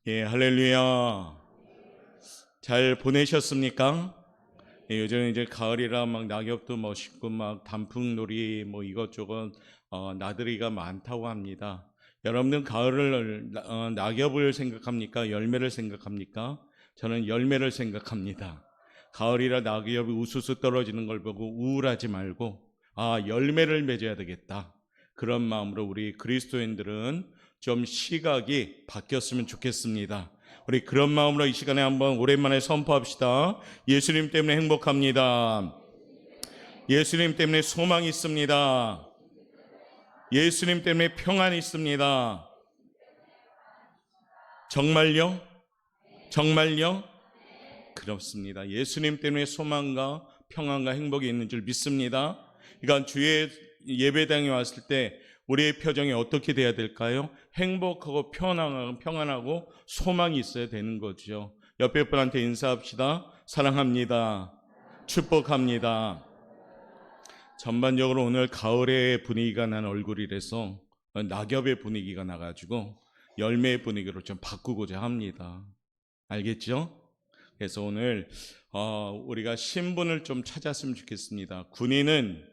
예, 할렐루야. 잘 보내셨습니까? 예, 요즘 이제 가을이라 막 낙엽도 멋있고 막 단풍놀이 뭐 이것저것 나들이가 많다고 합니다. 여러분들 가을을 낙엽을 생각합니까? 열매를 생각합니까? 저는 열매를 생각합니다. 가을이라 낙엽이 우수수 떨어지는 걸 보고 우울하지 말고 열매를 맺어야 되겠다. 그런 마음으로 우리 그리스도인들은 좀 시각이 바뀌었으면 좋겠습니다. 우리 그런 마음으로 이 시간에 한번 오랜만에 선포합시다. 예수님 때문에 행복합니다. 예수님 때문에 소망이 있습니다. 예수님 때문에 평안이 있습니다. 정말요? 정말요? 그렇습니다. 예수님 때문에 소망과 평안과 행복이 있는 줄 믿습니다. 그러니까 주의 예배당에 왔을 때 우리의 표정이 어떻게 돼야 될까요? 행복하고 평안하고 소망이 있어야 되는 거죠. 옆에 분한테 인사합시다. 사랑합니다. 축복합니다. 전반적으로 오늘 가을의 분위기가 난 얼굴이라서 낙엽의 분위기가 나가지고 열매의 분위기로 좀 바꾸고자 합니다. 알겠죠? 그래서 오늘 우리가 신분을 좀 찾았으면 좋겠습니다. 군인은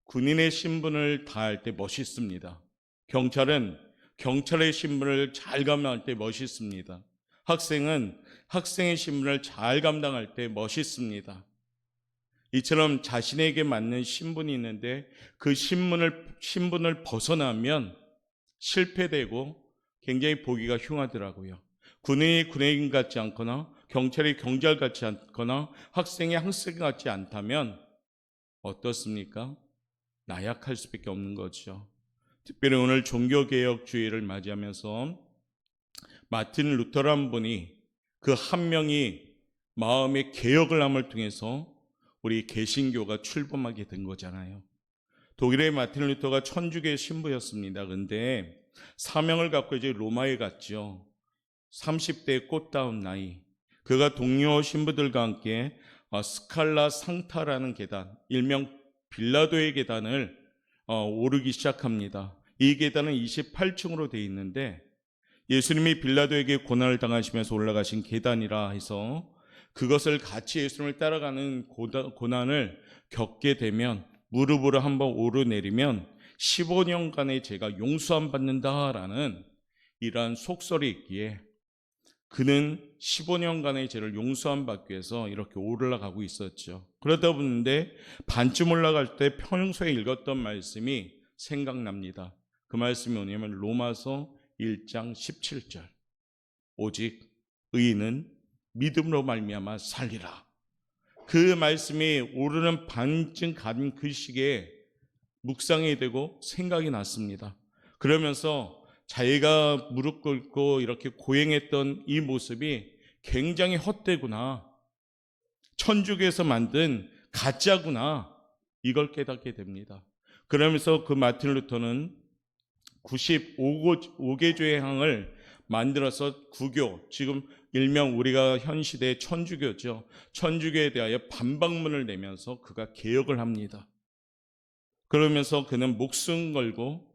군인의 신분을 다할 때 멋있습니다. 경찰은 경찰의 신분을 잘 감당할 때 멋있습니다. 학생은 학생의 신분을 잘 감당할 때 멋있습니다. 이처럼 자신에게 맞는 신분이 있는데 그 신분을 벗어나면 실패되고 굉장히 보기가 흉하더라고요. 군인이 군인 같지 않거나 경찰이 경찰 같지 않거나 학생이 학생 같지 않다면 어떻습니까? 나약할 수밖에 없는 거죠. 특별히 오늘 종교개혁주의를 맞이하면서 마틴 루터란 분이 그 한 명이 마음의 개혁을 함을 통해서 우리 개신교가 출범하게 된 거잖아요. 독일의 마틴 루터가 천주교의 신부였습니다. 그런데 사명을 갖고 이제 로마에 갔죠. 30대의 꽃다운 나이. 그가 동료 신부들과 함께 스칼라 상타라는 계단, 일명 빌라도의 계단을 오르기 시작합니다. 이 계단은 28층으로 되어 있는데 예수님이 빌라도에게 고난을 당하시면서 올라가신 계단이라 해서 그것을 같이 예수님을 따라가는 고난을 겪게 되면 무릎으로 한번 오르내리면 15년간의 죄가 용서함 받는다라는 이러한 속설이 있기에 그는 15년간의 죄를 용서함 받기 위해서 이렇게 올라가고 있었죠. 그러다 보는데 반쯤 올라갈 때 평소에 읽었던 말씀이 생각납니다. 그 말씀이 뭐냐면 로마서 1장 17절. 오직 의인은 믿음으로 말미암아 살리라. 그 말씀이 오르는 반쯤 간 그 시기에 묵상이 되고 생각이 났습니다. 그러면서 자기가 무릎 꿇고 이렇게 고행했던 이 모습이 굉장히 헛되구나. 천주교에서 만든 가짜구나. 이걸 깨닫게 됩니다. 그러면서 그 마틴 루터는 95개조의 항을 만들어서 구교, 지금 일명 우리가 현 시대의 천주교죠. 천주교에 대하여 반박문을 내면서 그가 개혁을 합니다. 그러면서 그는 목숨 걸고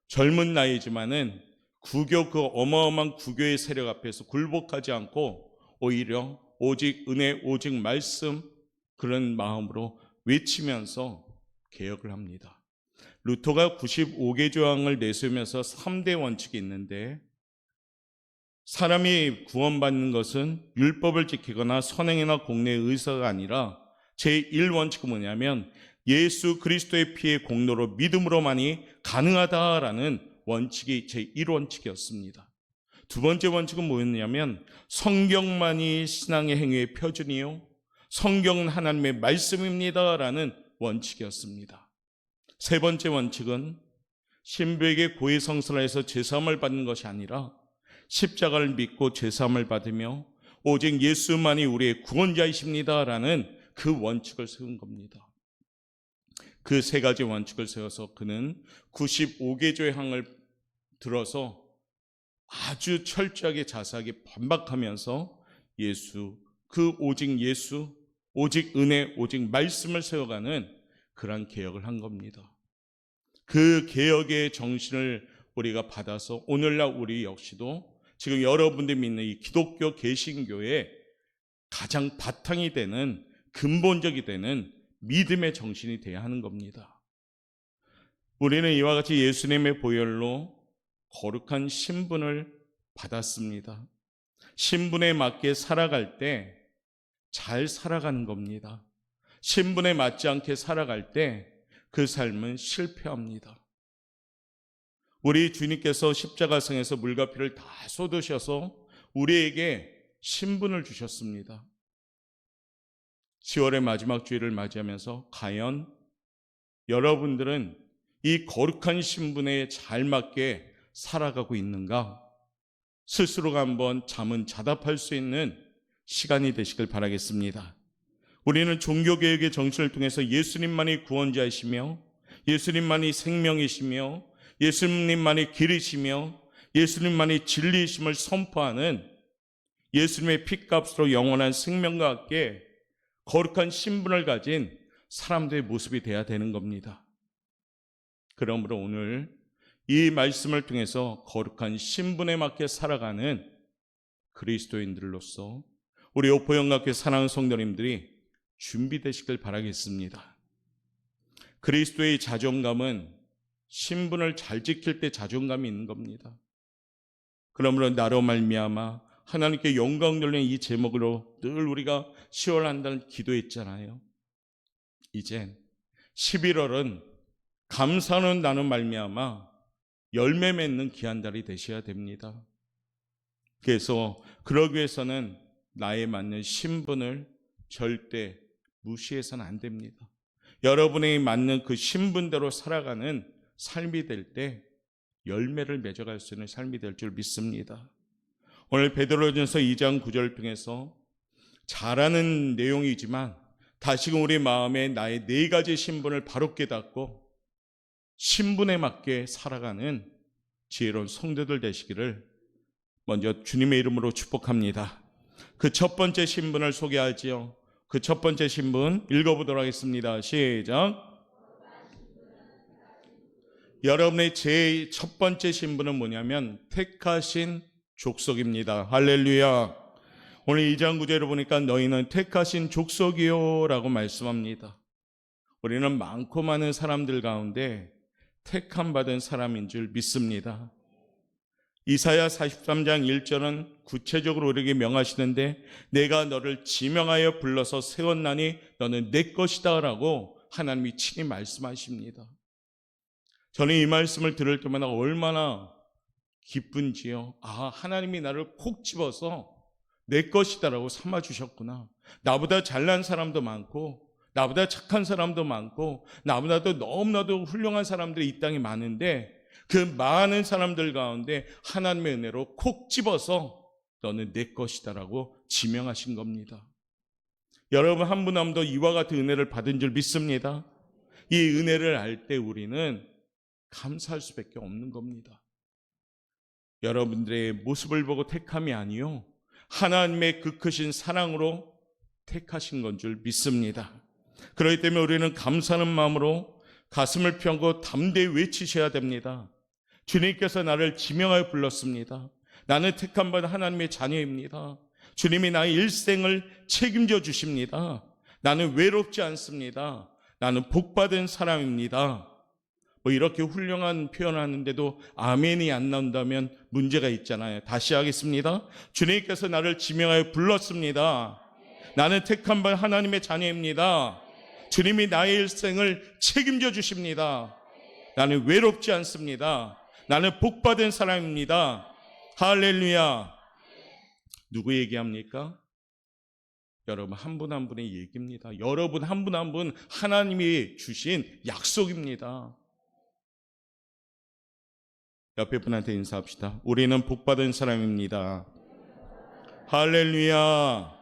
젊은 나이지만은 구교 그 어마어마한 구교의 세력 앞에서 굴복하지 않고 오히려 오직 은혜 오직 말씀 그런 마음으로 외치면서 개혁을 합니다. 루터가 95개 조항을 내세우면서 3대 원칙이 있는데 사람이 구원받는 것은 율법을 지키거나 선행이나 공례의 의사가 아니라 제1원칙은 뭐냐면 예수 그리스도의 피의 공로로 믿음으로만이 가능하다라는 원칙이 제1원칙이었습니다. 두 번째 원칙은 뭐였냐면 성경만이 신앙의 행위의 표준이요 성경은 하나님의 말씀입니다라는 원칙이었습니다. 세 번째 원칙은 신부에게 고해성사를 제사함을 받는 것이 아니라 십자가를 믿고 제사함을 받으며 오직 예수만이 우리의 구원자이십니다라는 그 원칙을 세운 겁니다. 그 세 가지 원칙을 세워서 그는 95개조의 항을 들어서 아주 철저하게 자세하게 반박하면서 오직 예수, 오직 은혜, 오직 말씀을 세워가는 그러한 개혁을 한 겁니다. 그 개혁의 정신을 우리가 받아서 오늘날 우리 역시도 지금 여러분들이 믿는 이 기독교 개신교의 가장 바탕이 되는 근본적이 되는 믿음의 정신이 되어야 하는 겁니다. 우리는 이와 같이 예수님의 보혈로 거룩한 신분을 받았습니다. 신분에 맞게 살아갈 때 잘 살아가는 겁니다. 신분에 맞지 않게 살아갈 때 그 삶은 실패합니다. 우리 주님께서 십자가상에서 물과 피를 다 쏟으셔서 우리에게 신분을 주셨습니다. 10월의 마지막 주일을 맞이하면서 과연 여러분들은 이 거룩한 신분에 잘 맞게 살아가고 있는가? 스스로가 한번 자문자답할 수 있는 시간이 되시길 바라겠습니다. 우리는 종교개혁의 정신을 통해서 예수님만이 구원자이시며 예수님만이 생명이시며 예수님만이 길이시며 예수님만이 진리이심을 선포하는 예수님의 피값으로 영원한 생명과 함께 거룩한 신분을 가진 사람들의 모습이 되어야 되는 겁니다. 그러므로 오늘 이 말씀을 통해서 거룩한 신분에 맞게 살아가는 그리스도인들로서 우리 오포영각교 사랑하는 성도님들이 준비되시길 바라겠습니다. 그리스도의 자존감은 신분을 잘 지킬 때 자존감이 있는 겁니다. 그러므로 나로 말미암아 하나님께 영광 돌리는 이 제목으로 늘 우리가 10월 한 달 기도했잖아요. 이젠 11월은 감사는 나는 말미암아 열매 맺는 귀한 달이 되셔야 됩니다. 그래서 그러기 위해서는 나에 맞는 신분을 절대 무시해서는 안 됩니다. 여러분에게 맞는 그 신분대로 살아가는 삶이 될 때 열매를 맺어갈 수 있는 삶이 될 줄 믿습니다. 오늘 베드로전서 2장 9절을 통해서 잘하는 내용이지만 다시금 우리 마음에 나의 네 가지 신분을 바로 깨닫고 신분에 맞게 살아가는 지혜로운 성도들 되시기를 먼저 주님의 이름으로 축복합니다. 그 첫 번째 신분을 소개하지요. 그 첫 번째 신분 읽어보도록 하겠습니다. 시작. 여러분의 제 첫 번째 신분은 뭐냐면 택하신 족속입니다. 할렐루야. 오늘 2장 9절을 보니까 너희는 택하신 족속이요 라고 말씀합니다. 우리는 많고 많은 사람들 가운데 택함 받은 사람인 줄 믿습니다. 이사야 43장 1절은 구체적으로 우리에게 명하시는데 내가 너를 지명하여 불러서 세웠나니 너는 내 것이다 라고 하나님이 친히 말씀하십니다. 저는 이 말씀을 들을 때마다 얼마나 기쁜지요. 아, 하나님이 나를 콕 집어서 내 것이다라고 삼아주셨구나. 나보다 잘난 사람도 많고 나보다 착한 사람도 많고 나보다도 너무나도 훌륭한 사람들이 이 땅에 많은데 그 많은 사람들 가운데 하나님의 은혜로 콕 집어서 너는 내 것이다라고 지명하신 겁니다. 여러분 한 분 한 분도 이와 같은 은혜를 받은 줄 믿습니다. 이 은혜를 알 때 우리는 감사할 수밖에 없는 겁니다. 여러분들의 모습을 보고 택함이 아니요 하나님의 그 크신 사랑으로 택하신 건 줄 믿습니다. 그렇기 때문에 우리는 감사하는 마음으로 가슴을 펴고 담대히 외치셔야 됩니다. 주님께서 나를 지명하여 불렀습니다. 나는 택함받은 하나님의 자녀입니다. 주님이 나의 일생을 책임져 주십니다. 나는 외롭지 않습니다. 나는 복받은 사람입니다. 뭐 이렇게 훌륭한 표현을 하는데도 아멘이 안 나온다면 문제가 있잖아요. 다시 하겠습니다. 주님께서 나를 지명하여 불렀습니다. 나는 택함받은 하나님의 자녀입니다. 주님이 나의 일생을 책임져 주십니다. 나는 외롭지 않습니다. 나는 복받은 사람입니다. 할렐루야. 누구 얘기합니까? 여러분 한 분 한 분의 얘기입니다. 여러분 한 분 한 분 하나님이 주신 약속입니다. 옆에 분한테 인사합시다. 우리는 복받은 사람입니다. 할렐루야.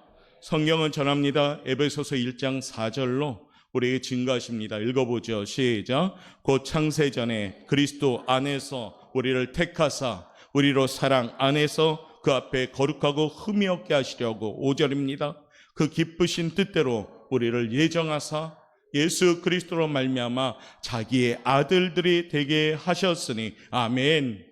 성경은 전합니다. 에베소서 1장 4절로 우리에게 증거하십니다. 읽어보죠. 시작. 곧 창세전에 그리스도 안에서 우리를 택하사 우리로 사랑 안에서 그 앞에 거룩하고 흠이 없게 하시려고 5절입니다. 그 기쁘신 뜻대로 우리를 예정하사 예수 그리스도로 말미암아 자기의 아들들이 되게 하셨으니 아멘.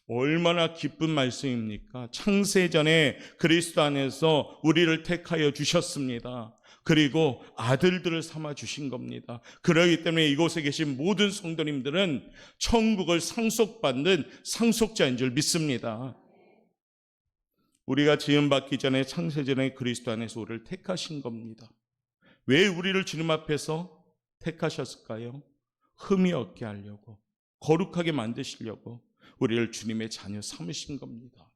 얼마나 기쁜 말씀입니까? 창세전에 그리스도 안에서 우리를 택하여 주셨습니다. 그리고 아들들을 삼아 주신 겁니다. 그렇기 때문에 이곳에 계신 모든 성도님들은 천국을 상속받는 상속자인 줄 믿습니다. 우리가 지음받기 전에 창세전에 그리스도 안에서 우리를 택하신 겁니다. 왜 우리를 주님 앞에서 택하셨을까요? 흠이 없게 하려고, 거룩하게 만드시려고 우리를 주님의 자녀 삼으신 겁니다.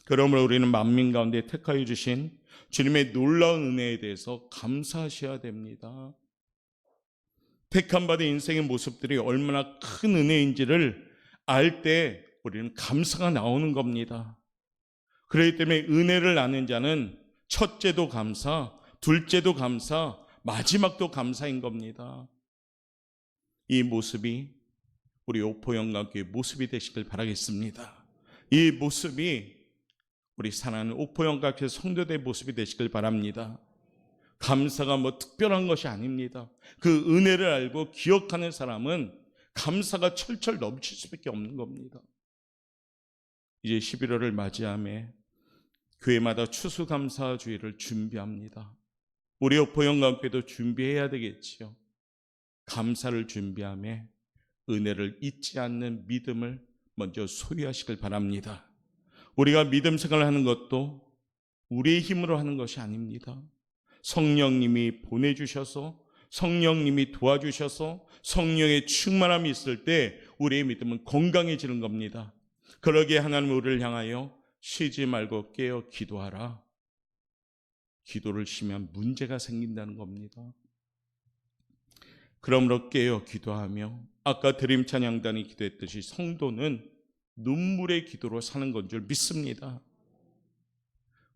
그러므로 우리는 만민 가운데 택하여 주신 주님의 놀라운 은혜에 대해서 감사하셔야 됩니다. 택함받은 인생의 모습들이 얼마나 큰 은혜인지를 알 때 우리는 감사가 나오는 겁니다. 그렇기 때문에 은혜를 아는 자는 첫째도 감사, 둘째도 감사, 마지막도 감사인 겁니다. 이 모습이 우리 옥포영광교회 모습이 되시길 바라겠습니다. 이 모습이 우리 사랑하는 옥포영광교회 성도들의 모습이 되시길 바랍니다. 감사가 뭐 특별한 것이 아닙니다. 그 은혜를 알고 기억하는 사람은 감사가 철철 넘칠 수밖에 없는 겁니다. 이제 11월을 맞이하며 교회마다 추수감사주일을 준비합니다. 우리 옥포영광교회도 준비해야 되겠지요. 감사를 준비하며 은혜를 잊지 않는 믿음을 먼저 소유하시길 바랍니다. 우리가 믿음 생활을 하는 것도 우리의 힘으로 하는 것이 아닙니다. 성령님이 보내주셔서, 성령님이 도와주셔서 성령의 충만함이 있을 때 우리의 믿음은 건강해지는 겁니다. 그러기에 하나님은 우리를 향하여 쉬지 말고 깨어 기도하라. 기도를 쉬면 문제가 생긴다는 겁니다. 그러므로 깨어 기도하며, 아까 드림 찬양단이 기도했듯이 성도는 눈물의 기도로 사는 건 줄 믿습니다.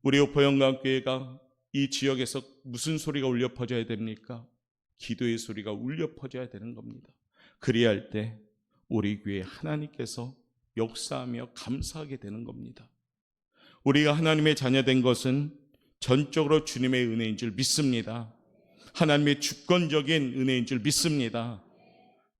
우리 옥포영광교회가 이 지역에서 무슨 소리가 울려 퍼져야 됩니까? 기도의 소리가 울려 퍼져야 되는 겁니다. 그리할 때 우리 교회에 하나님께서 역사하며 감사하게 되는 겁니다. 우리가 하나님의 자녀된 것은 전적으로 주님의 은혜인 줄 믿습니다. 하나님의 주권적인 은혜인 줄 믿습니다.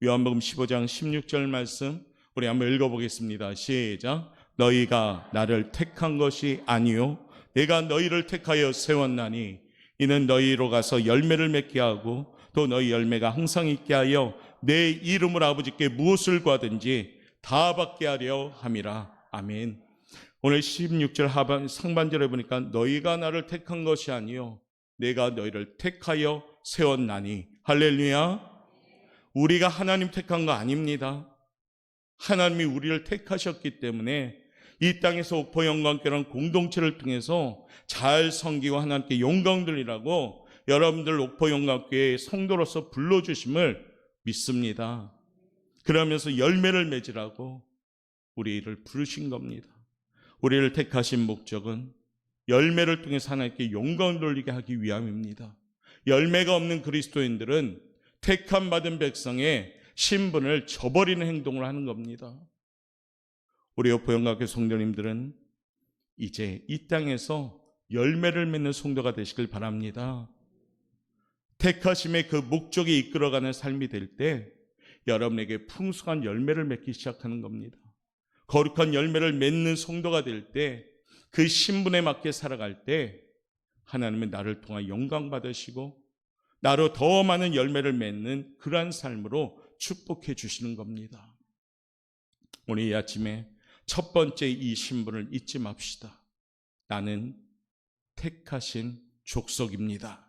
요한복음 15장 16절 말씀 우리 한번 읽어보겠습니다. 시작. 너희가 나를 택한 것이 아니요 내가 너희를 택하여 세웠나니 이는 너희로 가서 열매를 맺게 하고 또 너희 열매가 항상 있게 하여 내 이름으로 아버지께 무엇을 구하든지 다 받게 하려 함이라. 아멘. 오늘 16절 상반절에 보니까 너희가 나를 택한 것이 아니요 내가 너희를 택하여 세웠나니. 할렐루야. 우리가 하나님 택한 거 아닙니다. 하나님이 우리를 택하셨기 때문에 이 땅에서 옥포영광교회라는 공동체를 통해서 잘 섬기고 하나님께 영광 돌리라고 여러분들 옥포영광교회의 성도로서 불러주심을 믿습니다. 그러면서 열매를 맺으라고 우리를 부르신 겁니다. 우리를 택하신 목적은 열매를 통해서 하나님께 영광을 돌리게 하기 위함입니다. 열매가 없는 그리스도인들은 택함 받은 백성의 신분을 저버리는 행동을 하는 겁니다. 우리 옥포영광교회 성도님들은 이제 이 땅에서 열매를 맺는 성도가 되시길 바랍니다. 택하심의 그 목적이 이끌어가는 삶이 될 때 여러분에게 풍성한 열매를 맺기 시작하는 겁니다. 거룩한 열매를 맺는 성도가 될 때, 그 신분에 맞게 살아갈 때 하나님은 나를 통해 영광 받으시고 나로 더 많은 열매를 맺는 그러한 삶으로 축복해 주시는 겁니다. 오늘 이 아침에 첫 번째 이 신분을 잊지 맙시다. 나는 택하신 족속입니다.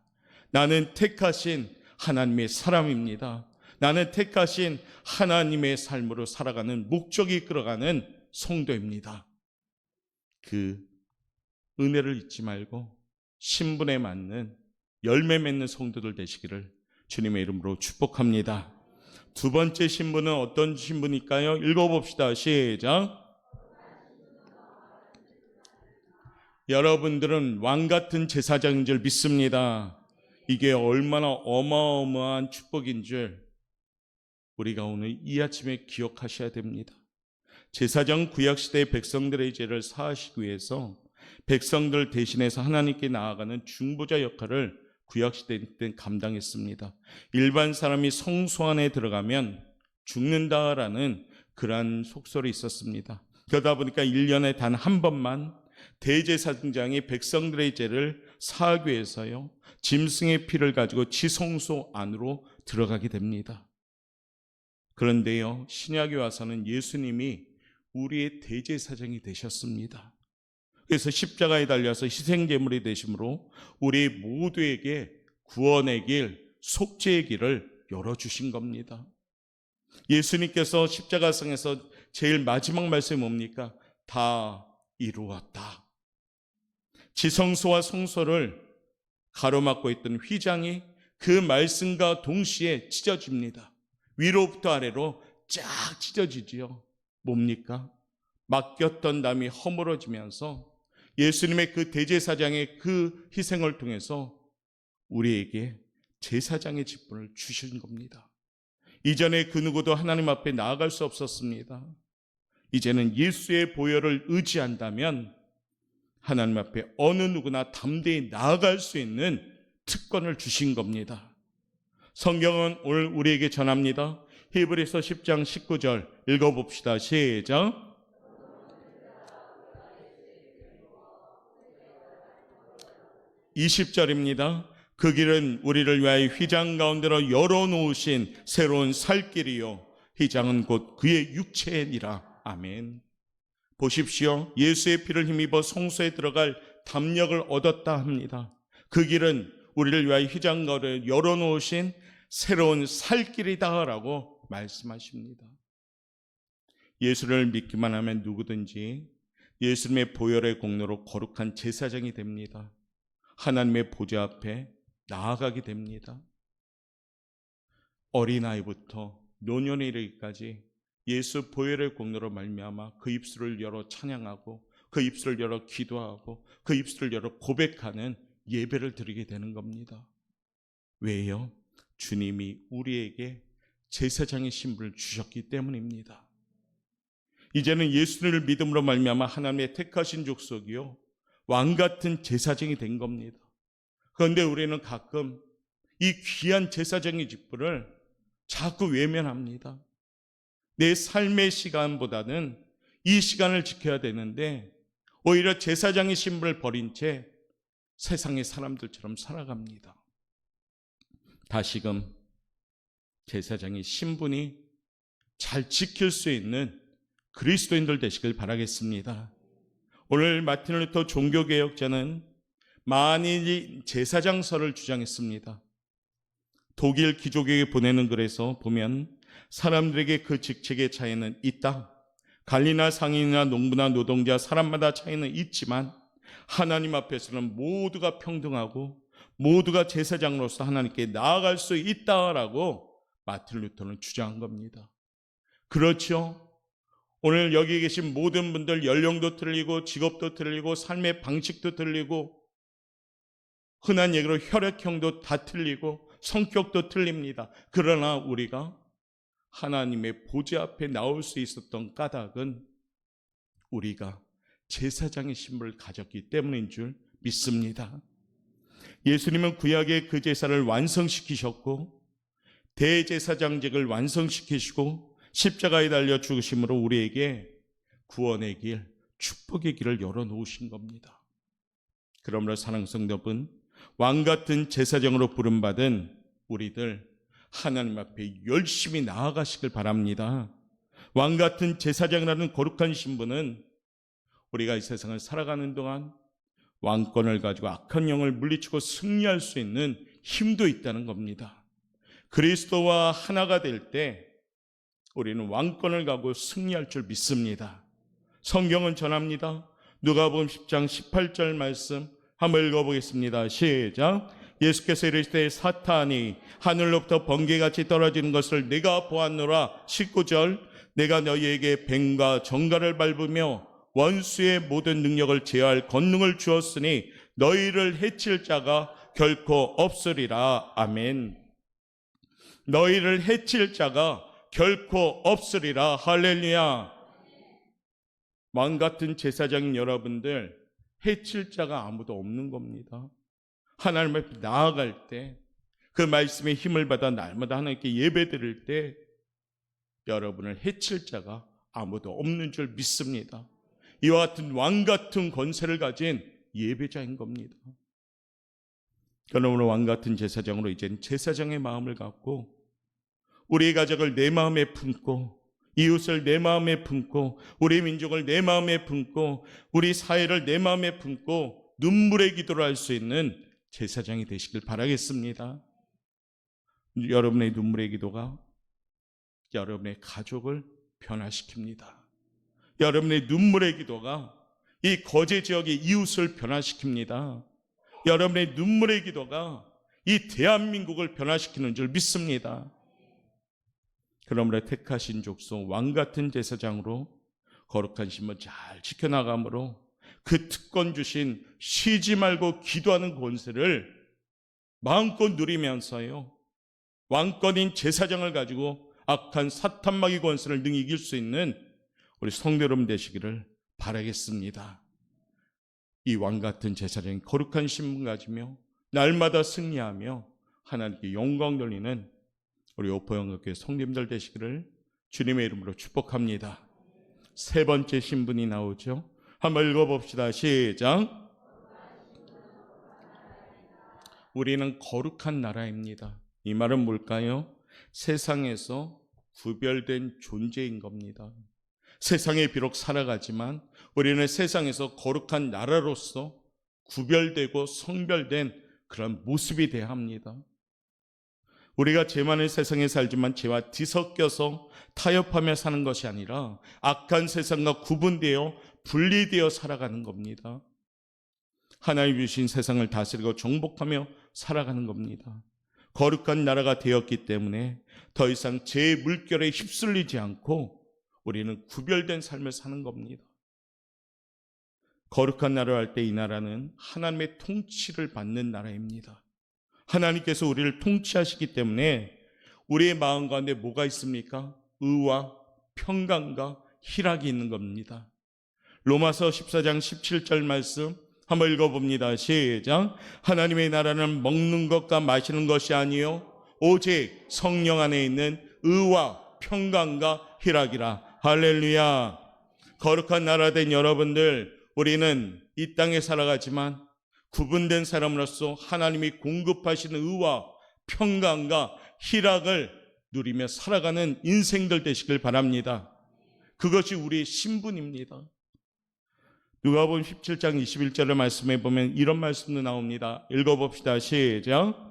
나는 택하신 하나님의 사람입니다. 나는 택하신 하나님의 삶으로 살아가는 목적이 이끌어가는 성도입니다. 그 은혜를 잊지 말고 신분에 맞는 열매 맺는 성도들 되시기를 주님의 이름으로 축복합니다. 두 번째 신분은 어떤 신분일까요? 읽어봅시다. 시작. 여러분들은 왕 같은 제사장인 줄 믿습니다. 이게 얼마나 어마어마한 축복인 줄 우리가 오늘 이 아침에 기억하셔야 됩니다. 제사장 구약시대의 백성들의 죄를 사하시기 위해서 백성들 대신해서 하나님께 나아가는 중보자 역할을 구약시대 때 감당했습니다. 일반 사람이 성소 안에 들어가면 죽는다라는 그러한 속설이 있었습니다. 그러다 보니까 1년에 단 한 번만 대제사장이 백성들의 죄를 사하기 위해서요, 짐승의 피를 가지고 지성소 안으로 들어가게 됩니다. 그런데요, 신약에 와서는 예수님이 우리의 대제사장이 되셨습니다. 그래서 십자가에 달려서 희생제물이 되심으로 우리 모두에게 구원의 길, 속죄의 길을 열어주신 겁니다. 예수님께서 십자가상에서 제일 마지막 말씀이 뭡니까? 다 이루었다. 지성소와 성소를 가로막고 있던 휘장이 그 말씀과 동시에 찢어집니다. 위로부터 아래로 쫙 찢어지지요. 뭡니까? 맡겼던 담이 허물어지면서 예수님의 그 대제사장의 그 희생을 통해서 우리에게 제사장의 직분을 주신 겁니다. 이전에 그 누구도 하나님 앞에 나아갈 수 없었습니다. 이제는 예수의 보혈을 의지한다면 하나님 앞에 어느 누구나 담대히 나아갈 수 있는 특권을 주신 겁니다. 성경은 오늘 우리에게 전합니다. 히브리서 10장 19절 읽어봅시다. 시작. 20절입니다. 그 길은 우리를 위하여 휘장 가운데로 열어놓으신 새로운 살 길이요, 휘장은 곧 그의 육체니라. 아멘. 보십시오. 예수의 피를 힘입어 성소에 들어갈 담력을 얻었다 합니다. 그 길은 우리를 위하여 휘장 가운데 열어놓으신 새로운 살 길이다라고 말씀하십니다. 예수를 믿기만 하면 누구든지 예수님의 보혈의 공로로 거룩한 제사장이 됩니다. 하나님의 보좌 앞에 나아가게 됩니다. 어린아이부터 노년에 이르기까지 예수 보혈의 공로로 말미암아 그 입술을 열어 찬양하고 그 입술을 열어 기도하고 그 입술을 열어 고백하는 예배를 드리게 되는 겁니다. 왜요? 주님이 우리에게 제사장의 신분을 주셨기 때문입니다. 이제는 예수를 믿음으로 말미암아 하나님의 택하신 족속이요, 왕같은 제사장이 된 겁니다. 그런데 우리는 가끔 이 귀한 제사장의 직분을 자꾸 외면합니다. 내 삶의 시간보다는 이 시간을 지켜야 되는데 오히려 제사장의 신분을 버린 채 세상의 사람들처럼 살아갑니다. 다시금 제사장의 신분이 잘 지킬 수 있는 그리스도인들 되시길 바라겠습니다. 오늘 마틴 루터 종교개혁자는 만인이 제사장설을 주장했습니다. 독일 기족에게 보내는 글에서 보면 사람들에게 그 직책의 차이는 있다. 관리나 상인이나 농부나 노동자, 사람마다 차이는 있지만 하나님 앞에서는 모두가 평등하고 모두가 제사장으로서 하나님께 나아갈 수 있다라고 마틴 루터는 주장한 겁니다. 그렇죠? 오늘 여기 계신 모든 분들 연령도 틀리고 직업도 틀리고 삶의 방식도 틀리고 흔한 얘기로 혈액형도 다 틀리고 성격도 틀립니다. 그러나 우리가 하나님의 보좌 앞에 나올 수 있었던 까닭은 우리가 제사장의 신분을 가졌기 때문인 줄 믿습니다. 예수님은 구약의 그 제사를 완성시키셨고 대제사장직을 완성시키시고 십자가에 달려 죽으심으로 우리에게 구원의 길, 축복의 길을 열어놓으신 겁니다. 그러므로 사랑하는 성도분, 왕같은 제사장으로 부름받은 우리들 하나님 앞에 열심히 나아가시길 바랍니다. 왕같은 제사장이라는 거룩한 신분은 우리가 이 세상을 살아가는 동안 왕권을 가지고 악한 영을 물리치고 승리할 수 있는 힘도 있다는 겁니다. 그리스도와 하나가 될 때 우리는 왕권을 가고 승리할 줄 믿습니다. 성경은 전합니다. 누가복음 10장 18절 말씀 한번 읽어보겠습니다. 시작. 예수께서 이르시되 사탄이 하늘로부터 번개같이 떨어지는 것을 내가 보았노라. 19절. 내가 너희에게 뱀과 정갈을 밟으며 원수의 모든 능력을 제어할 권능을 주었으니 너희를 해칠 자가 결코 없으리라. 아멘. 너희를 해칠 자가 결코 없으리라. 할렐루야. 왕같은 제사장인 여러분들, 해칠 자가 아무도 없는 겁니다. 하나님 앞에 나아갈 때, 그 말씀의 힘을 받아 날마다 하나님께 예배 드릴 때 여러분을 해칠 자가 아무도 없는 줄 믿습니다. 이와 같은 왕 같은 권세를 가진 예배자인 겁니다. 그러므로 왕 같은 제사장으로 이제는 제사장의 마음을 갖고 우리 가족을 내 마음에 품고 이웃을 내 마음에 품고 우리 민족을 내 마음에 품고 우리 사회를 내 마음에 품고 눈물의 기도를 할 수 있는 제사장이 되시길 바라겠습니다. 여러분의 눈물의 기도가 여러분의 가족을 변화시킵니다. 여러분의 눈물의 기도가 이 거제 지역의 이웃을 변화시킵니다. 여러분의 눈물의 기도가 이 대한민국을 변화시키는 줄 믿습니다. 그러므로 택하신 족속 왕같은 제사장으로 거룩한 신분 잘 지켜나가므로 그 특권 주신 쉬지 말고 기도하는 권세를 마음껏 누리면서요, 왕권인 제사장을 가지고 악한 사탄마귀 권세를 능히 이길 수 있는 우리 성도 여러분 되시기를 바라겠습니다. 이 왕같은 제사장이 거룩한 신분 가지며 날마다 승리하며 하나님께 영광 돌리는 우리 오포영역교회 성님들 되시기를 주님의 이름으로 축복합니다. 세 번째 신분이 나오죠. 한번 읽어봅시다. 시작. 우리는 거룩한 나라입니다. 이 말은 뭘까요? 세상에서 구별된 존재인 겁니다. 세상에 비록 살아가지만 우리는 세상에서 거룩한 나라로서 구별되고 성별된 그런 모습이 돼야 합니다. 우리가 죄 많은 세상에 살지만 죄와 뒤섞여서 타협하며 사는 것이 아니라 악한 세상과 구분되어 분리되어 살아가는 겁니다. 하나님 주신 세상을 다스리고 정복하며 살아가는 겁니다. 거룩한 나라가 되었기 때문에 더 이상 죄의 물결에 휩쓸리지 않고 우리는 구별된 삶을 사는 겁니다. 거룩한 나라를 할 때 이 나라는 하나님의 통치를 받는 나라입니다. 하나님께서 우리를 통치하시기 때문에 우리의 마음 가운데 뭐가 있습니까? 의와 평강과 희락이 있는 겁니다. 로마서 14장 17절 말씀 한번 읽어봅니다. 시작. 하나님의 나라는 먹는 것과 마시는 것이 아니요 오직 성령 안에 있는 의와 평강과 희락이라. 할렐루야. 거룩한 나라 된 여러분들, 우리는 이 땅에 살아가지만 구분된 사람으로서 하나님이 공급하시는 의와 평강과 희락을 누리며 살아가는 인생들 되시길 바랍니다. 그것이 우리의 신분입니다. 누가복음 17장 21절의 말씀에 보면 이런 말씀도 나옵니다. 읽어봅시다. 시작.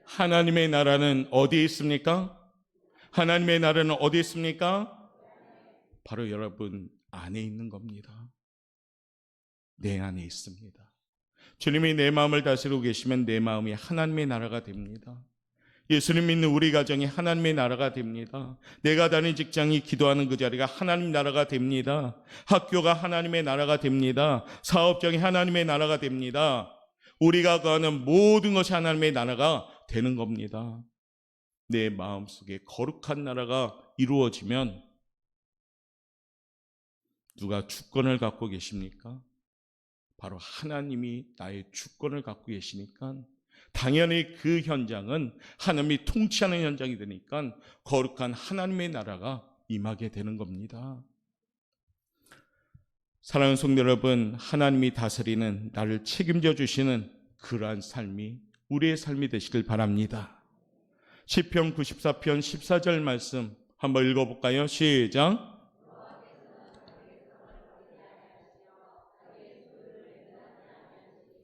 하나님의 나라는 어디에 있습니까? 하나님의 나라는 어디에 있습니까? 바로 여러분 안에 있는 겁니다. 내 안에 있습니다. 주님이 내 마음을 다스리고 계시면 내 마음이 하나님의 나라가 됩니다. 예수님 믿는 우리 가정이 하나님의 나라가 됩니다. 내가 다니는 직장이 기도하는 그 자리가 하나님 나라가 됩니다. 학교가 하나님의 나라가 됩니다. 사업장이 하나님의 나라가 됩니다. 우리가 거하는 모든 것이 하나님의 나라가 되는 겁니다. 내 마음속에 거룩한 나라가 이루어지면 누가 주권을 갖고 계십니까? 바로 하나님이 나의 주권을 갖고 계시니까 당연히 그 현장은 하나님이 통치하는 현장이 되니까 거룩한 하나님의 나라가 임하게 되는 겁니다. 사랑하는 성도 여러분, 하나님이 다스리는 나를 책임져 주시는 그러한 삶이 우리의 삶이 되시길 바랍니다. 시편 94편 14절 말씀 한번 읽어볼까요? 시작.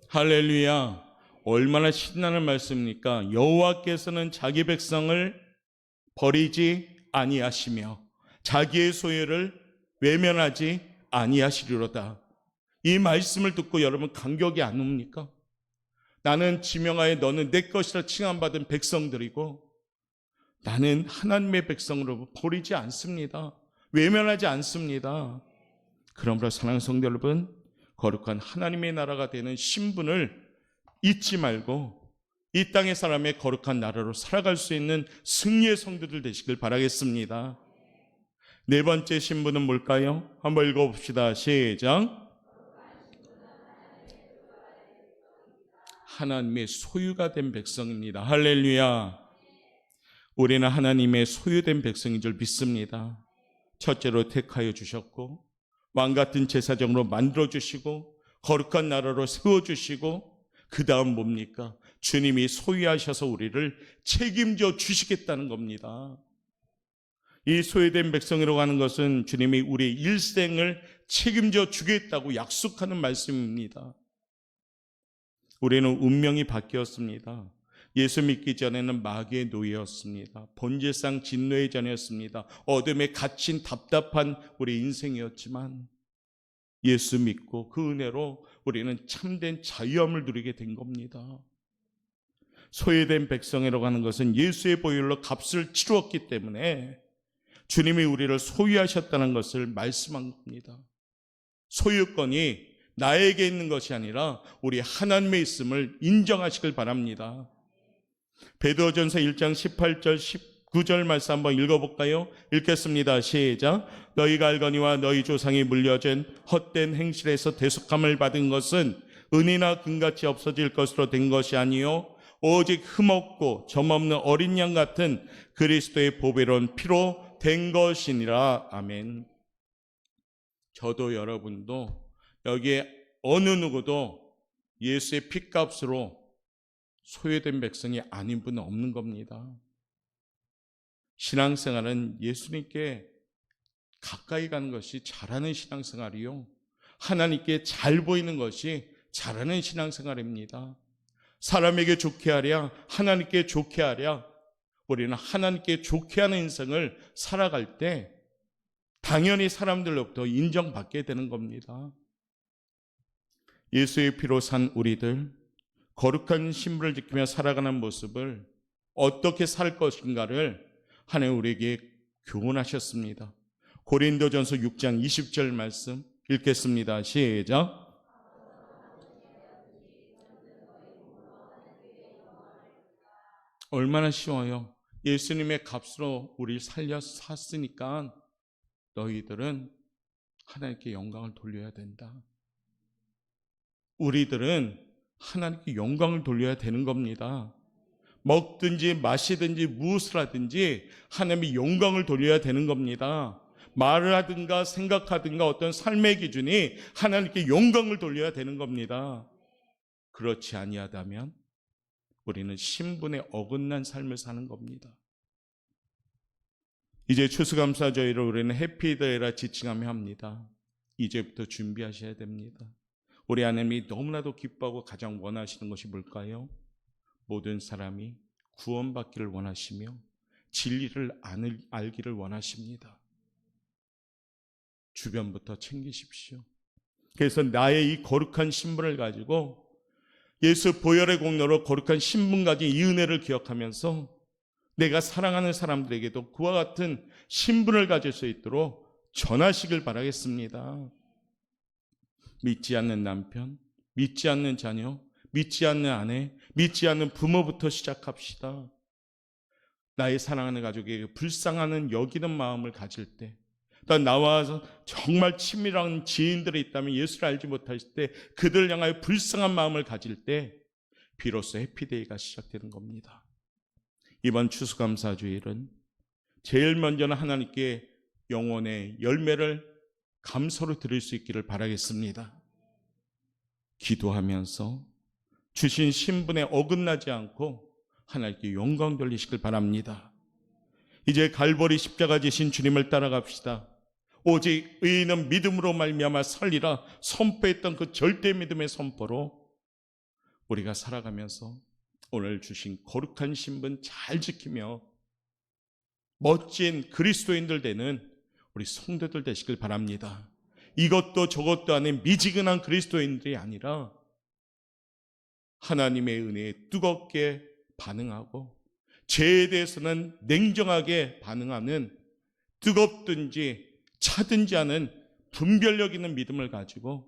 할렐루야. 얼마나 신나는 말씀입니까? 여호와께서는 자기 백성을 버리지 아니하시며 자기의 소유를 외면하지 아니하시리로다. 이 말씀을 듣고 여러분 감격이 안 옵니까? 나는 지명하에 너는 내 것이라 칭함받은 백성들이고 나는 하나님의 백성으로 버리지 않습니다. 외면하지 않습니다. 그러므로 사랑하는 성도 여러분, 거룩한 하나님의 나라가 되는 신분을 잊지 말고 이 땅의 사람의 거룩한 나라로 살아갈 수 있는 승리의 성도들 되시길 바라겠습니다. 네 번째 신분은 뭘까요? 한번 읽어봅시다. 시작. 하나님의 소유가 된 백성입니다. 할렐루야. 우리는 하나님의 소유된 백성인 줄 믿습니다. 첫째로 택하여 주셨고 왕같은 제사장으로 만들어주시고 거룩한 나라로 세워주시고 그 다음 뭡니까? 주님이 소유하셔서 우리를 책임져 주시겠다는 겁니다. 이 소유된 백성이라고 하는 것은 주님이 우리의 일생을 책임져 주겠다고 약속하는 말씀입니다. 우리는 운명이 바뀌었습니다. 예수 믿기 전에는 마귀의 노예였습니다. 본질상 진노의 자녀였습니다. 어둠에 갇힌 답답한 우리 인생이었지만 예수 믿고 그 은혜로 우리는 참된 자유함을 누리게 된 겁니다. 소유된 백성이라고 하는 것은 예수의 보혈로 값을 치루었기 때문에 주님이 우리를 소유하셨다는 것을 말씀한 겁니다. 소유권이 나에게 있는 것이 아니라 우리 하나님에 있음을 인정하시길 바랍니다. 베드로전서 1장 18절 19절 말씀 한번 읽어볼까요? 읽겠습니다. 시작. 너희가 알거니와 너희 조상이 물려준 헛된 행실에서 대속함을 받은 것은 은이나 금같이 없어질 것으로 된 것이 아니요 오직 흠없고 점없는 어린 양 같은 그리스도의 보배로운 피로 된 것이니라. 아멘. 저도 여러분도 여기에 어느 누구도 예수의 피값으로 소유된 백성이 아닌 분은 없는 겁니다. 신앙생활은 예수님께 가까이 가는 것이 잘하는 신앙생활이요, 하나님께 잘 보이는 것이 잘하는 신앙생활입니다. 사람에게 좋게 하랴 하나님께 좋게 하랴, 우리는 하나님께 좋게 하는 인생을 살아갈 때 당연히 사람들로부터 인정받게 되는 겁니다. 예수의 피로 산 우리들, 거룩한 신분을 지키며 살아가는 모습을 어떻게 살 것인가를 하나님 우리에게 교훈하셨습니다. 고린도전서 6장 20절 말씀 읽겠습니다. 시작. 얼마나 쉬워요. 예수님의 값으로 우리를 살려 샀으니까 너희들은 하나님께 영광을 돌려야 된다. 우리들은 하나님께 영광을 돌려야 되는 겁니다. 먹든지 마시든지 무엇을 하든지 하나님의 영광을 돌려야 되는 겁니다. 말을 하든가 생각하든가 어떤 삶의 기준이 하나님께 영광을 돌려야 되는 겁니다. 그렇지 아니하다면 우리는 신분에 어긋난 삶을 사는 겁니다. 이제 추수감사절을 우리는 해피데이라 지칭하며 합니다. 이제부터 준비하셔야 됩니다. 우리 하나님이 너무나도 기뻐하고 가장 원하시는 것이 뭘까요? 모든 사람이 구원받기를 원하시며 진리를 알기를 원하십니다. 주변부터 챙기십시오. 그래서 나의 이 거룩한 신분을 가지고 예수 보혈의 공로로 거룩한 신분 가진 이 은혜를 기억하면서 내가 사랑하는 사람들에게도 그와 같은 신분을 가질 수 있도록 전하시길 바라겠습니다. 믿지 않는 남편, 믿지 않는 자녀, 믿지 않는 아내, 믿지 않는 부모부터 시작합시다. 나의 사랑하는 가족에게 불쌍하는 여기는 마음을 가질 때, 또 나와 정말 친밀한 지인들이 있다면 예수를 알지 못하실 때 그들을 향하여 불쌍한 마음을 가질 때 비로소 해피데이가 시작되는 겁니다. 이번 추수감사주일은 제일 먼저는 하나님께 영혼의 열매를 감사로 드릴 수 있기를 바라겠습니다. 기도하면서 주신 신분에 어긋나지 않고 하나님께 영광 돌리시길 바랍니다. 이제 갈보리 십자가 지신 주님을 따라갑시다. 오직 의인은 믿음으로 말미암아 살리라 선포했던 그 절대 믿음의 선포로 우리가 살아가면서 오늘 주신 거룩한 신분 잘 지키며 멋진 그리스도인들 되는 우리 성도들 되시길 바랍니다. 이것도 저것도 아닌 미지근한 그리스도인들이 아니라 하나님의 은혜에 뜨겁게 반응하고 죄에 대해서는 냉정하게 반응하는 뜨겁든지 차든지 않은 분별력 있는 믿음을 가지고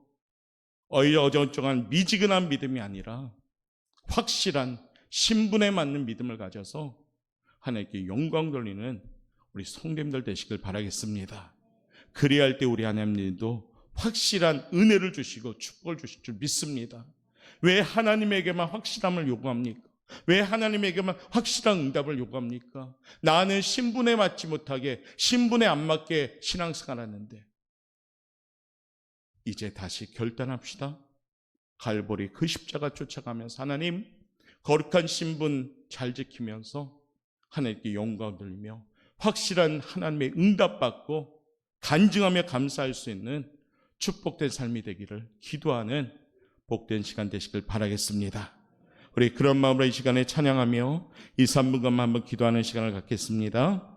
어정쩡한 미지근한 믿음이 아니라 확실한 신분에 맞는 믿음을 가져서 하나님께 영광 돌리는 우리 성도님들 되시길 바라겠습니다. 그리할 때 우리 하나님도 확실한 은혜를 주시고 축복을 주실 줄 믿습니다. 왜 하나님에게만 확실함을 요구합니까? 왜 하나님에게만 확실한 응답을 요구합니까? 나는 신분에 맞지 못하게, 신분에 안 맞게 신앙생활 하는데 이제 다시 결단합시다. 갈보리 그 십자가 쫓아가면서 하나님 거룩한 신분 잘 지키면서 하나님께 영광 돌리며 확실한 하나님의 응답받고 간증하며 감사할 수 있는 축복된 삶이 되기를 기도하는 복된 시간 되시길 바라겠습니다. 우리 그런 마음으로 이 시간에 찬양하며 2, 3분간만 한번 기도하는 시간을 갖겠습니다.